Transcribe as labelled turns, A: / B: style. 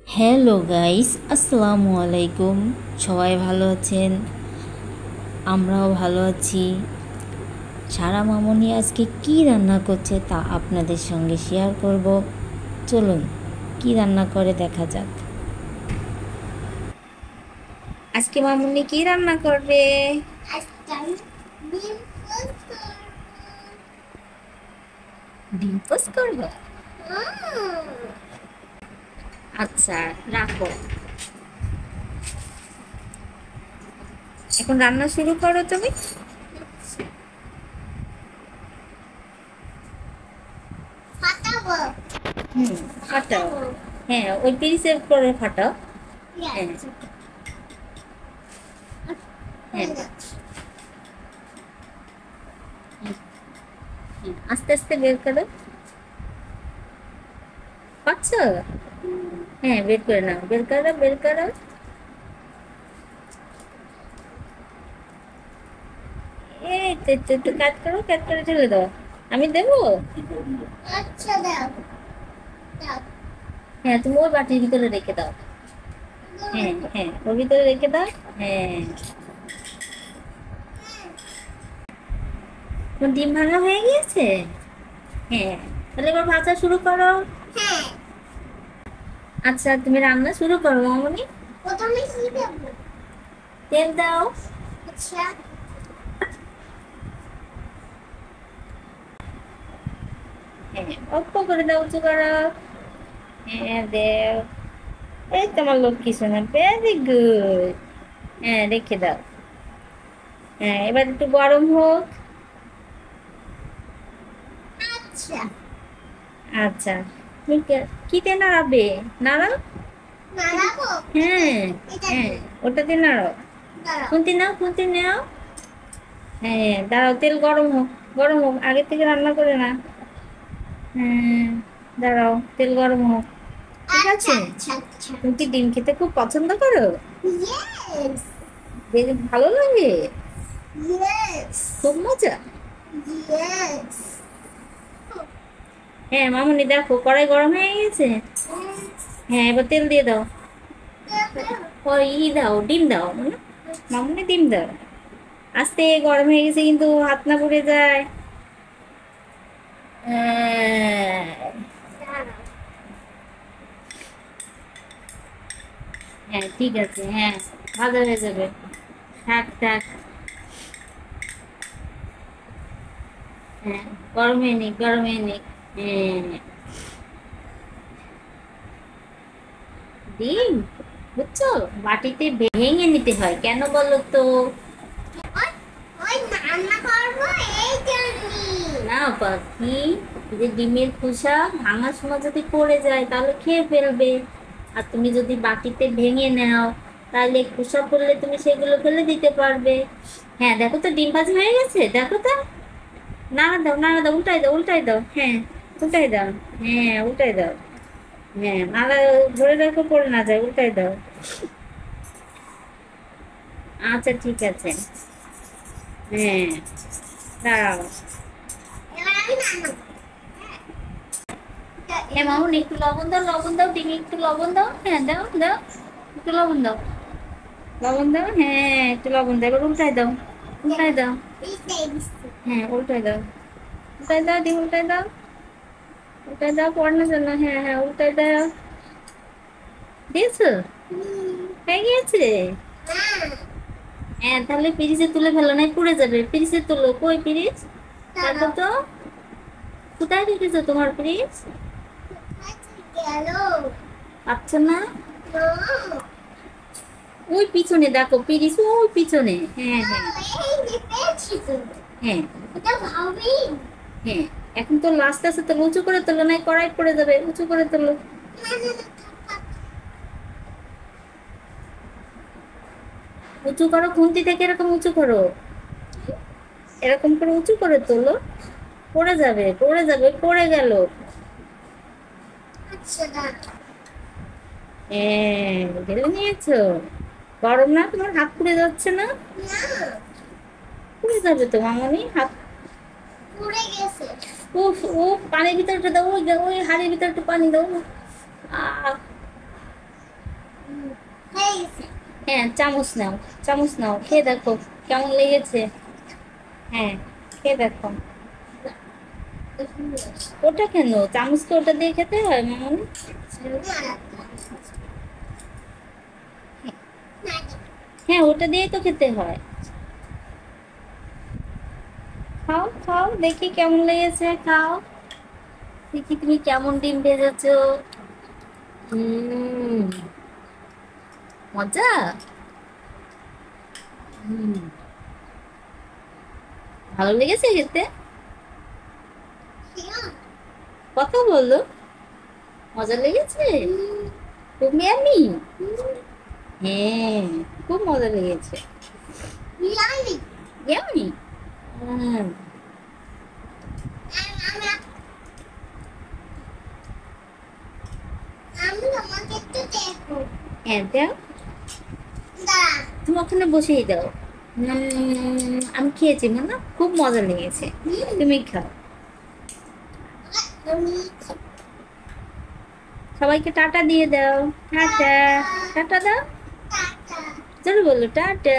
A: Hello guys, আসসালামু আলাইকুম। সবাই ভালো আছেন? আমরাও ভালো আছি। সারা মামনি আজকে কি রান্না করছে তা আপনাদের সঙ্গে শেয়ার করব। চলুন কি রান্না করে দেখা যাক। আজকে মামনি কি রান্না করবে? ডিম পোস্ট করবো। আচ্ছা, রাখো। এখন রান্না শুরু করো তুমি। হুম, ফাটাও। হ্যাঁ, ওই পিসের করে ফাটাও। হ্যাঁ, হ্যাঁ, আস্তে আস্তে বের করো। পাচ্ছো? হ্যাঁ, বের করে নাও, বের করো, বের করো। এই তো একটু একটু কাট করো, কাট করে ঢেলে দাও। আমি দেবো?
B: আচ্ছা দাও দাও
A: হ্যাঁ, তুমি ওই বাটির ভিতরে রেখে দাও। হ্যাঁ, হ্যাঁ, ওর ভিতরে রেখে দাও। হ্যাঁ, তোমার ডিম ভাঙা হয়ে গিয়েছে। হ্যাঁ, তাহলে এবার ভাজা শুরু করো।
B: হ্যাঁ
A: আচ্ছা, তুমি রান্না শুরু করো মামনি।
B: প্রথমে কি দেবো
A: তেল দাও।
B: আচ্ছা
A: হ্যাঁ, অল্প করে দাও, উঁচু করো। হ্যাঁ, দেও। এই তোমার লক্ষ্মী সোনা, ভেরি গুড। হ্যাঁ, রেখে দাও। হ্যাঁ, এবার একটু গরম হোক।
B: আচ্ছা
A: আচ্ছা, ঠিক কিতে নাড়াবে? নাড়াও।
B: নাড়াবো
A: হ্যাঁ,
B: এটা
A: হ্যাঁ,
B: দিয়ে
A: ওটাতে নাড়াও।
B: দাঁড়াও
A: খুন্তি নাও, খুন্তি নাও। হ্যাঁ, দাঁড়াও, তেল গরম হোক। গরম হোক, আগে থেকে রান্না করে না। হ্যাঁ, দাঁড়াও, তেল গরম হোক। ঠিক
B: আচ্ছা
A: আছে।
B: আচ্ছা আচ্ছা
A: তুমি কি ডিম খেতে খুব পছন্দ করো?
B: ইয়েস
A: বেশ ভালো লাগে?
B: ইয়েস
A: খুব মজা।
B: ইয়েস
A: হ্যাঁ মামুনি, দেখো কড়াই গরম হয়ে গেছে। হ্যাঁ, এবার তেল দিয়ে দাও। ওই দাও, ডিম দাও মানে। মামুনি, ডিম দাও। আস্তে, গরম হয়ে গেছে কিন্তু, হাত না পুড়ে যায়। হ্যাঁ, ঠিক আছে। হ্যাঁ, ভাজা হয়ে যাবে। থাক থাক। হ্যাঁ, গরম হয়ে নিক, গরম হয়ে নিক। হ্যাঁ, ডিম, বুঝছো, বাটিতে ভেঙে নিতে হয় কেন বলো তো?
B: ওই ওই রান্না করবো এই জন্যই
A: না পাখি, যে ডিমের খোসা ভাঙার সময় যদি পড়ে যায় তাহলে খেয়ে ফেলবে। আর তুমি যদি বাটিতে ভেঙে নাও তাহলে খোসা পড়লে তুমি সেগুলো ফেলে দিতে পারবে। হ্যাঁ, দেখো তো ডিম ভাজি হয়ে গেছে, দেখো তো। নাড়া দাও, নাড়া দাও, উল্টাই দাও, উল্টাই দাও। হ্যাঁ, উল্টাই দাও। হ্যাঁ, উল্টাই দাও। হ্যাঁ, নাড়া, ধরে রাখো পড়ে না যায়, উল্টাই দাও। আচ্ছা, ঠিক আছে। হ্যাঁ, দাঁড়াও।
B: এবার আমি নাড়াবো
A: হ্যাঁ মামুন, একটু লবণ দাও, লবণ দাও, ডিমে একটু লবণ দাও। হ্যাঁ, দাও দাও, একটু লবণ দাও, লবণ দাও। হ্যাঁ, একটু লবণ দাও। এবার উল্টাই দাও, উল্টাই দাও।
B: এইটাই দিচ্ছি
A: হ্যাঁ, উল্টাই দাও, উল্টাই দাও, ডিম উল্টাই দাও, উল্টাই দাও, পড়ানোর জন্য। হ্যাঁ, হ্যাঁ, উল্টাই দাও। দিয়েছো? হয়ে গিয়েছে।
B: হ্যাঁ
A: হ্যাঁ, তাহলে পিরিচে তুলে ফেলো, নাই পুড়ে যাবে। পিরিচে তুলো, কই পিরিচ? দেখো
B: দাঁড়াও
A: তো, কোথায় রেখেছো তোমার পিরিচ?
B: গেল
A: পাচ্ছ না?
B: না
A: ওই পিছনে দেখো পিরিচ, ওই পিছনে। হ্যাঁ, হ্যাঁ,
B: এই যে পেয়েছি তো
A: হ্যাঁ,
B: এটা ভাবি
A: হ্যাঁ। এখন তো লাস্ট আছে, তো উঁচু করে তোলো, নাই কড়াই পড়ে যাবে। উঁচু করে তোলো, উঁচু করো, খুন্তি থেকে এরকম উঁচু করো। এরকম করে উঁচু করে তোলো। পড়ে যাবে, পড়ে যাবে, পড়ে গেল।
B: আচ্ছা দাঁড়াও
A: হ্যাঁ, ঢেলে নিয়েছো। গরম না? তোমার হাত পুড়ে যাচ্ছে না?
B: না
A: পুড়ে যাবে তো মামনি, হাত।
B: পুড়ে গেছে
A: উফ উফ, পানির ভিতরে দাও, ওই ওই হাড়ির ভিতরে একটু পানি দাও। আহ,
B: হয়ে গেছে।
A: হ্যাঁ, চামচ নাও, চামচ নাও, খেয়ে দেখো কেমন লেগেছে। হ্যাঁ, খেয়ে দেখো। ওটা কেন, চামচকে ওটা দিয়ে খেতে হয় মামনি? হ্যাঁ, ওটা দিয়েই তো খেতে হয়। খাও খাও, দেখি কেমন লেগেছে, খাও দেখি তুমি কেমন ডিম ভেজেছো। হুম, মজা। হুম, ভালো লেগেছে খেতে? কথা বলো, মজা লেগেছে? তুমি আমি, হ্যাঁ, খুব মজা লেগেছে।
B: বিরিয়ানি।
A: ইয়ামি। হুম,
B: আমি আমাকে একটু দেখো।
A: হ্যাঁ দাও,
B: দাঁড়া।
A: তুমি ওখানে বসেই দাও। আমি খেয়েছি না, খুব মজা লেগেছে। তুমি খাও।
B: আমি
A: সবাইকে টাটা দিয়ে দাও। টাটা, টাটা দাও,
B: টাটা
A: চলো বলো টাটা।